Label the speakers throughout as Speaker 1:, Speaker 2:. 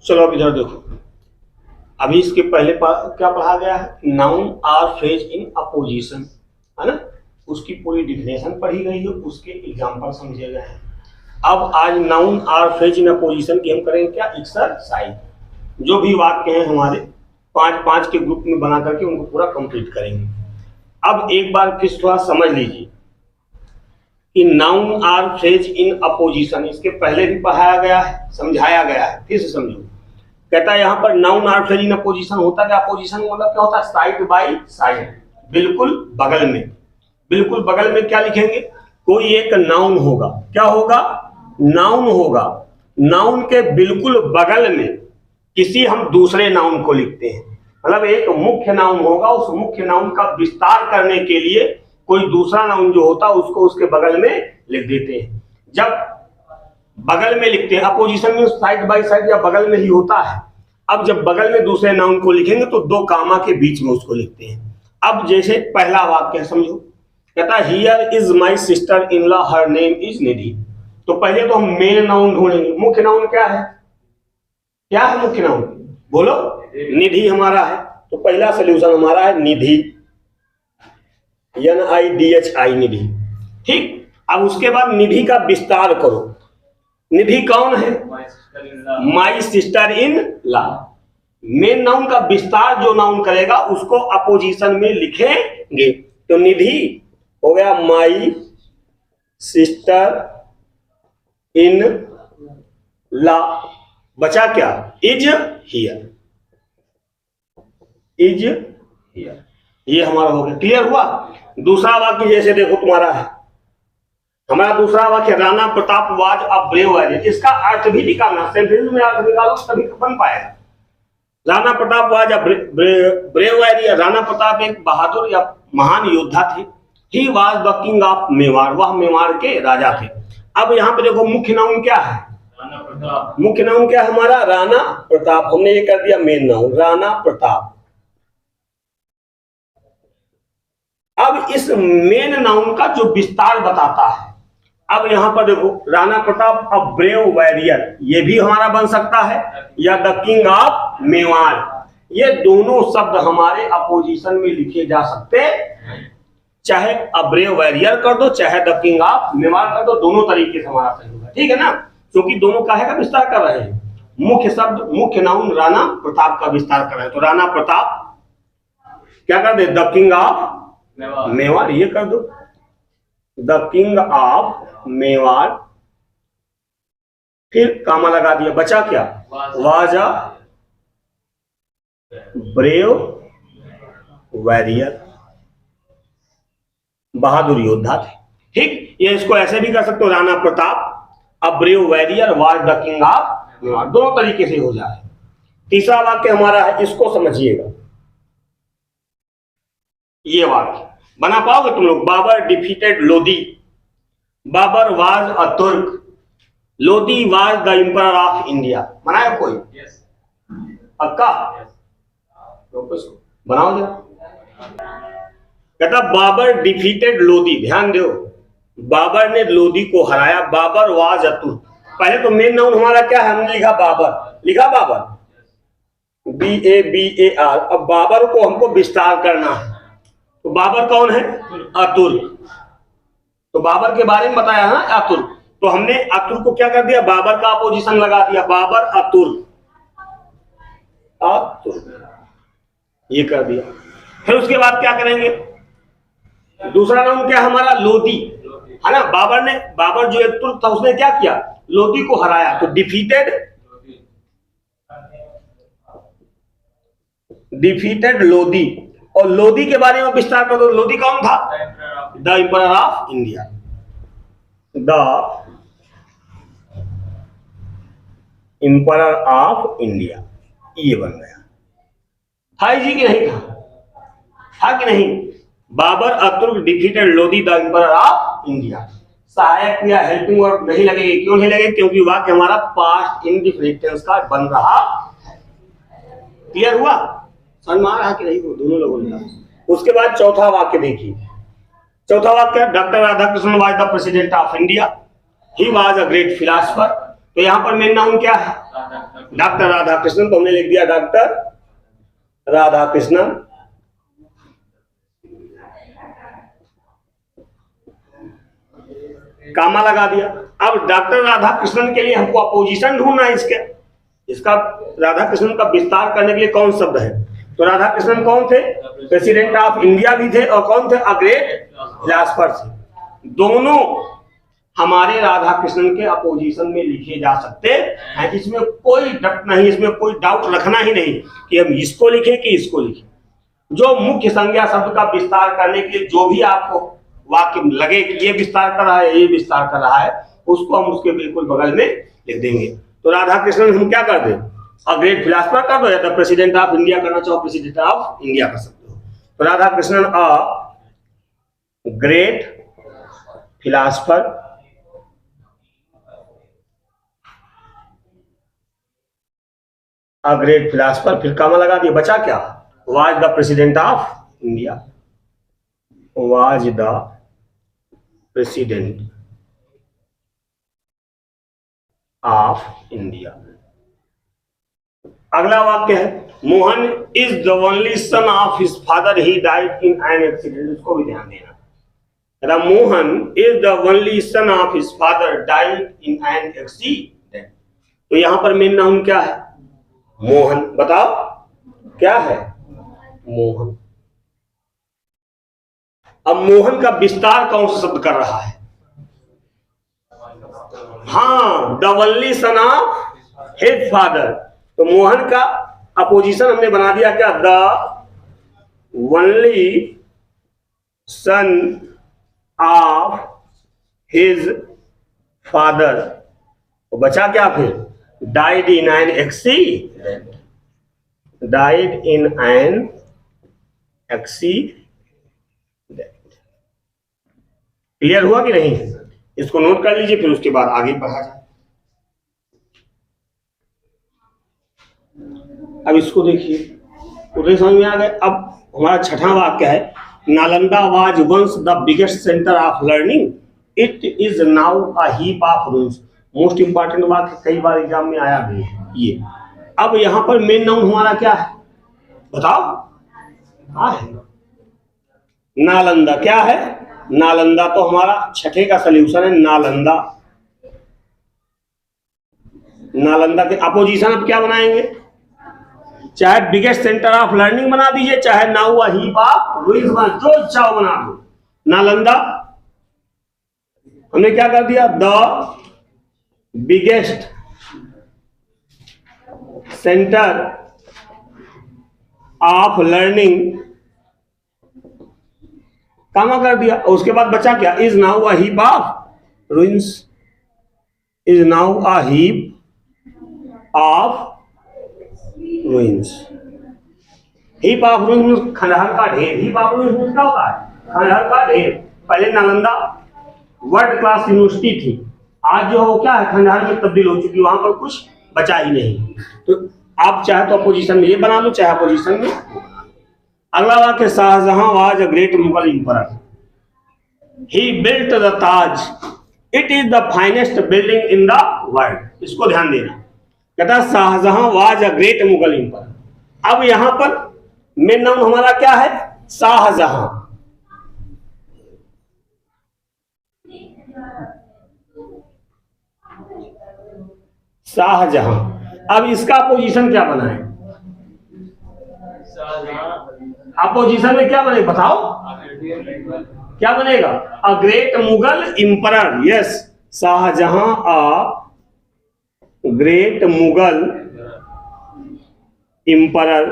Speaker 1: चलो अब इधर देखो, अभी इसके पहले क्या पढ़ा गया है, noun or phrase in apposition, है ना, उसकी पूरी डिफिनेशन पढ़ी गई है, उसके एग्जाम्पल समझे गए हैं। अब आज noun or phrase in apposition की हम करेंगे क्या, एक्सरसाइज। जो भी वाक्य हैं हमारे 5-5 के ग्रुप में बना करके उनको पूरा कंप्लीट करेंगे। अब एक बार फिर थोड़ा समझ लीजिए कि noun or phrase in apposition, इसके पहले भी पढ़ाया गया है, समझाया गया है, फिर से समझो। कहता है यहाँ पर noun or phrase in apposition होता क्या, अपोजिशन मतलब क्या होता है, साइड बाय साइड, बिल्कुल बगल में। बिल्कुल बगल में क्या लिखेंगे, कोई एक नाउन होगा, क्या होगा, नाउन होगा, नाउन के बिल्कुल बगल में किसी हम दूसरे नाउन को लिखते हैं। मतलब एक मुख्य नाउन होगा, उस मुख्य नाउन का विस्तार करने के लिए कोई दूसरा नाउन जो होता है उसको उसके बगल में लिख देते हैं। जब बगल में लिखते हैं, अपोजिशन में साइड बाय साइड या बगल में ही होता है। अब जब बगल में दूसरे नाउन को लिखेंगे तो दो कामा के बीच में उसको लिखते हैं। अब जैसे पहला वाक्य समझो, कहता है here is my sister in law her name is Nidhi. तो पहले तो हम मेन नाउन ढूंढेंगे। मुख्य नाउन क्या है, क्या है मुख्य नाउन, बोलो, निधि हमारा है। तो पहला सोल्यूशन हमारा है निधि, NIDHI, निधि। ठीक, अब उसके बाद निधि का विस्तार करो। निधि कौन है, माई sister in law. Main noun का विस्तार जो नाउन करेगा उसको अपोजिशन में लिखेंगे। तो निधि हो गया माई सिस्टर इन लॉ, बचा क्या, इज हियर, इज हियर, ये हमारा हो गया। क्लियर हुआ। दूसरा वाक्य जैसे देखो तुम्हारा है, हमारा दूसरा वाक्य Rana Pratap was a brave warrior. इसका अर्थ भी निकालना, सेंटेंस में अर्थ निकालो तभी बन पाएगा। Rana Pratap was a brave warrior, Rana Pratap एक बहादुर या महान योद्धा थे। He was the king of Mewar, वह मेवाड़ के राजा थे। अब यहाँ पे देखो मुख्य नाउन क्या है, मुख्य नाउन क्या है हमारा, राणा प्रताप। हमने ये कर दिया मेन नाउन, राणा प्रताप। अब इस मेन नाउन का जो विस्तार बताता है, अब यहां पर देखो Rana Pratap a brave warrior, ये भी हमारा बन सकता है, या द किंग ऑफ मेवाड़। ये दोनों शब्द हमारे अपोजिशन में लिखे जा सकते हैं। चाहे अ ब्रेव वॉरियर कर दो, चाहे द किंग ऑफ मेवाड़ कर दो, दोनों तरीके से हमारा सही होगा। ठीक है ना, क्योंकि दोनों काहे का विस्तार कर रहे हैं, मुख्य शब्द मुख्य नाउन राणा प्रताप का विस्तार कर रहे हैं। तो राणा प्रताप क्या कर दे, द किंग ऑफ मेवाड़, ये कर दो, द किंग ऑफ मेवाड़, फिर कामा लगा दिया, बचा क्या, वाज अ ब्रेव वॉरियर, बहादुर योद्धा थे। ठीक, ये इसको ऐसे भी कर सकते हो, Rana Pratap a brave warrior was the king of Mewar, दोनों तरीके से हो जाए। तीसरा वाक्य हमारा है, इसको समझिएगा। ये वाक्य बना पाओगे तुम लोग, Babur defeated Lodi. Babur was a Turk, Lodi was the emperor of India. बनाया कोई, पक्का, बनाओ जरा। कहता बाबर डिफीटेड लोदी, ध्यान दो, बाबर ने लोदी को हराया। बाबर वाज अ तुर्क, पहले तो मेन नाउन हमारा क्या है, हमने लिखा बाबर, लिखा बाबर, BABAR। अब बाबर को हमको विस्तार करना है, तो बाबर कौन है, अतुर्क। तो बाबर के बारे में बताया ना, अतुर्क। तो हमने अतुर्क को क्या कर दिया, बाबर का अपोजिशन लगा दिया, बाबर अतुर्क, अतुर्क, ये कर दिया। फिर उसके बाद क्या करेंगे, दूसरा नाम क्या हमारा, लोदी, है ना। बाबर जो एक तुर्क था उसने क्या किया, लोदी को हराया, तो डिफीटेड लोदी। और लोदी के बारे में विस्तार कर दो, लोदी कौन था, the emperor of India, the emperor of India, ये बन गया। था जी कि नहीं था कि नहीं, Babur a Turk defeated Lodi the emperor of India. सहायक क्रिया हेल्पिंग वर्ब नहीं लगेगी, क्यों नहीं लगेगी, क्योंकि वाक्य हमारा पास्ट इंडेफिनिट टेंस का बन रहा है। क्लियर हुआ, समझ में आ रहा कि नहीं, दोनों लोगों ने। उसके बाद चौथा वाक्य देखिए, चौथा वाक्य, doctor Radhakrishnan was the president of India, he was a great philosopher. तो यहाँ पर मेन नाउन क्या है, डॉक्टर राधा कृष्णन, तो हमने लिख दिया डॉक्टर राधा कृष्णन। कामा लगा दिया। अब डॉक्टर राधा कृष्णन के लिए हमको अपोजिशन ढूंढना है इसका राधा कृष्णन का विस्तार करने के लिए कौन शब्द है? तो राधा कृष्णन कौन थे? प्रेसिडेंट ऑफ इंडिया भी थे और कौन थे? अ ग्रेट फिलॉसफर थे। दोनों हमारे राधा कृष्णन के अपोजिशन में लिखे जा सकते हैं, इसमें कोई डट नहीं, इसमें कोई डाउट रखना ही नहीं कि हम इसको लिखें कि इसको लिखें। जो मुख्य संज्ञा शब्द का विस्तार करने के लिए जो भी आपको वाक्य लगे कि ये विस्तार कर रहा है, ये विस्तार कर रहा है, उसको हम उसके बिल्कुल बगल में लिख देंगे। तो राधा कृष्णन हम क्या कर दें? अ ग्रेट फिलॉसफर कर दो, या तो प्रेसिडेंट ऑफ इंडिया करना चाहो प्रेसिडेंट ऑफ इंडिया कर सकते हो। तो Radha Krishnan a great philosopher great philosopher, फिर कामा लगा दिया, बचा क्या? Was the president of India, was the president of India. अगला वाक्य है Mohan is the only son of his father, he died in an accident. इसको भी ध्यान देना। Mohan is the only son of his father, died in an accident. तो यहां पर मेन नाउन क्या है? मोहन। बताओ क्या है? मोहन। अब मोहन का विस्तार कौन सा शब्द कर रहा है? हाँ, the only son of his father. तो मोहन का अपोजिशन हमने बना दिया क्या? The only son of his father. तो बचा क्या फिर? Died in an accident, died in an accident. Clear हुआ कि नहीं? इसको नोट कर लीजिए, फिर उसके बाद आगे पढ़ा जाए। अब इसको देखिए, पूरे समझ में आ गए। अब हमारा छठा वाक्य है Nalanda was once the biggest centre of learning, it is now a heap of ruins. Most important वाक्य, कई बार एग्जाम में आया भी है ये। अब यहां पर मेन नाउन हमारा क्या है? बताओ। हाँ है नालंदा। क्या है? नालंदा। तो हमारा छठे का सॉल्यूशन है नालंदा। नालंदा के अपोजिशन अब क्या बनाएंगे? चाहे बिगेस्ट सेंटर ऑफ लर्निंग बना दीजिए, चाहे now a heap of ruins बना, जो इच्छा बना दो। नालंदा हमने क्या कर दिया? The biggest centre of learning, comma कर दिया। और उसके बाद बचा क्या? Is now a heap of ruins, is now a heap of ruins. Heap of ruins खंडहर का ढेर। हीप ऑफ रूइंस क्या होता है? खंडहर का ढेर। पहले नालंदा वर्ल्ड क्लास यूनिवर्सिटी थी, आज जो हो क्या है? खंडहर में तब्दील हो चुकी, वहां पर कुछ बचा ही नहीं। तो आप चाहे तो अपोजिशन में ये बना लो, चाहे अपोजिशन में। अगला वाक्य Shahjahan was a great Mughal emperor, he built the Taj, it is the finest building in the world. इसको ध्यान देना। कहता Shahjahan was a great Mughal emperor. अब यहां पर मेन नाउन हमारा क्या है? शाहजहां। शाहजहां। अब इसका अपोजिशन क्या बना है? अपोजिशन में क्या बने बताओ? क्या बनेगा? A great Mughal emperor. Yes, Shah Jahan a great Mughal emperor.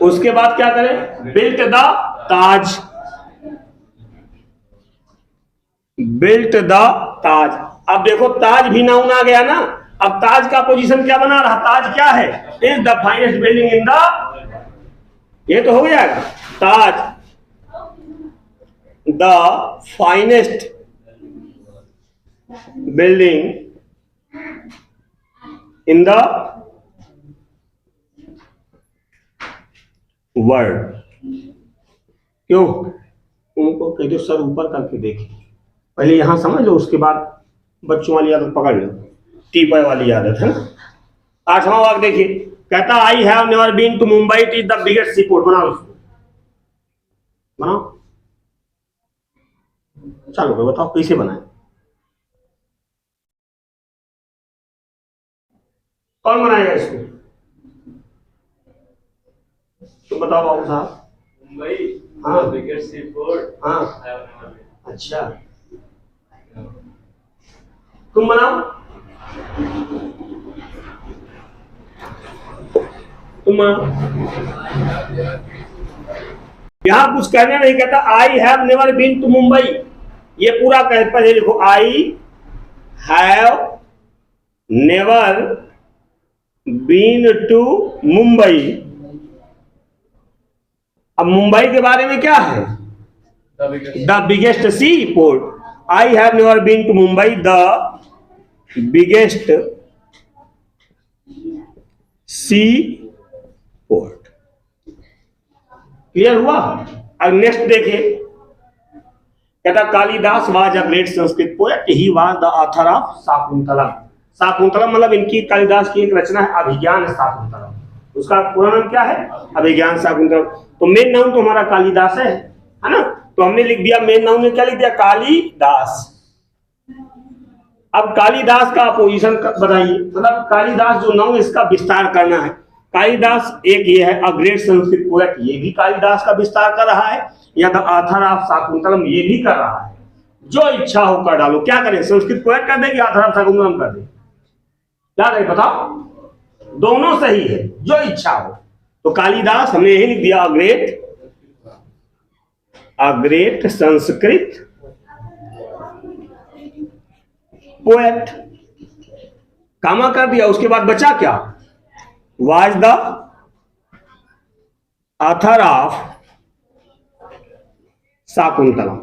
Speaker 1: उसके बाद क्या करें? Built the Taj, built the Taj. अब देखो ताज भी नाउन आ गया ना। अब ताज का पोजीशन क्या बना रहा? ताज क्या है? Is the finest building in the, ये तो हो जाएगा Taj the finest building in the world. क्यों? उनको कह दो सर ऊपर करके देखिए, पहले यहां समझ लो, उसके बाद बच्चों वाली आदत पकड़ लो, टीपाई वाली आदत है ना। 8वां वाक्य देखिए, कहता I have never been to Mumbai, it is the biggest sea port. बनाओ उसको, बनाओ, चलो भाई बताओ कैसे बनाए, कौन बनाएगा इसको, तो बताओ बाबू साहब।
Speaker 2: मुंबई,
Speaker 1: हाँ,
Speaker 2: बिगेस्ट सी पोर्ट।
Speaker 1: हाँ, अच्छा, तुम बनाओ, तुम यहां कुछ कहना नहीं, कहता I have never been to Mumbai, ये पूरा कह पहले लिखो, I have never been to Mumbai. अब मुंबई के बारे में क्या है, the biggest sea port. I have never been to Mumbai, the biggest sea port. Clear हुआ। अब नेक्स्ट देखिए, कहता Kalidas was a great Sanskrit poet, he was the author of Shakuntalam. Shakuntalam मतलब इनकी, कालिदास की एक रचना है अभिज्ञान शाकुंतलम, उसका पूरा नाम क्या है, अभिज्ञान शाकुंतलम। तो मेन नाउन तो हमारा कालिदास है ना, तो हमने लिख दिया मेन नाउन में क्या लिख दिया, कालिदास। अब कालिदास का अपोजिशन बताइए, मतलब कालिदास जो नाउन इसका विस्तार करना है। कालिदास एक ये है अ ग्रेट संस्कृत पोएट, ये भी कालिदास का विस्तार कर रहा है, या द ऑथर ऑफ शाकुंतलम ये भी कर रहा है। जो इच्छा हो कर डालो, क्या करें, संस्कृत पोएट कर दे कि ऑथर ऑफ शाकुंतलम कर दे, क्या करें बताओ, दोनों सही है, जो इच्छा हो। तो कालिदास हमने यही लिख दिया, a great Sanskrit poet, comma कर दिया, उसके बाद बचा क्या, was the author of Shakuntalam.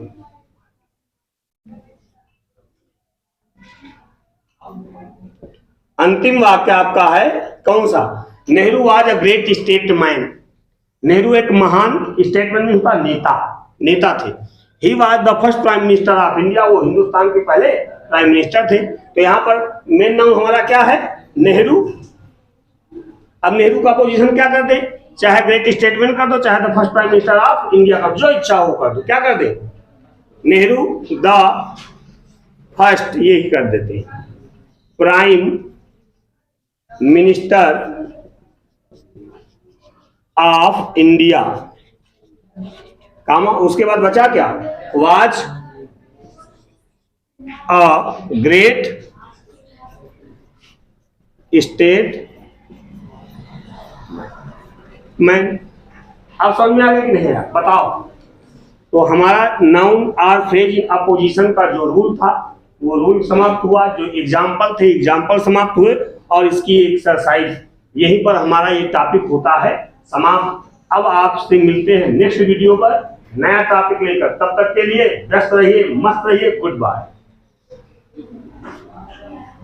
Speaker 1: अंतिम वाक्य आपका है कौन सा, Nehru was a great statesman. Nehru एक महान स्टेटमैन में होता नेता थे। He was the first prime minister of India, वो हिंदुस्तान के पहले प्राइम मिनिस्टर थे। तो यहाँ पर मेन नाउन हमारा क्या है, नेहरू। अब नेहरू का पोजीशन क्या कर दे, चाहे ग्रेट स्टेटमेंट कर दो, चाहे the first prime minister of India का, जो इच्छा हो कर दो, क्या कर दे, नेहरू द फर्स्ट, यही कर देते, प्राइम मिनिस्टर ऑफ इंडिया, कामा, उसके बाद बचा क्या, was a great state man. आप समझ में आ गया कि नहीं है, बताओ। तो हमारा नाउन और फ्रेज इन अपोजिशन का जो रूल था वो रूल समाप्त हुआ, जो एग्जाम्पल थे एग्जाम्पल समाप्त हुए, और इसकी एक्सरसाइज यहीं पर हमारा ये टॉपिक होता है समाप्त। अब आपसे मिलते हैं नेक्स्ट वीडियो पर नया टॉपिक लेकर, तब तक के लिए व्यस्त रहिए, मस्त रहिए, गुड बाय।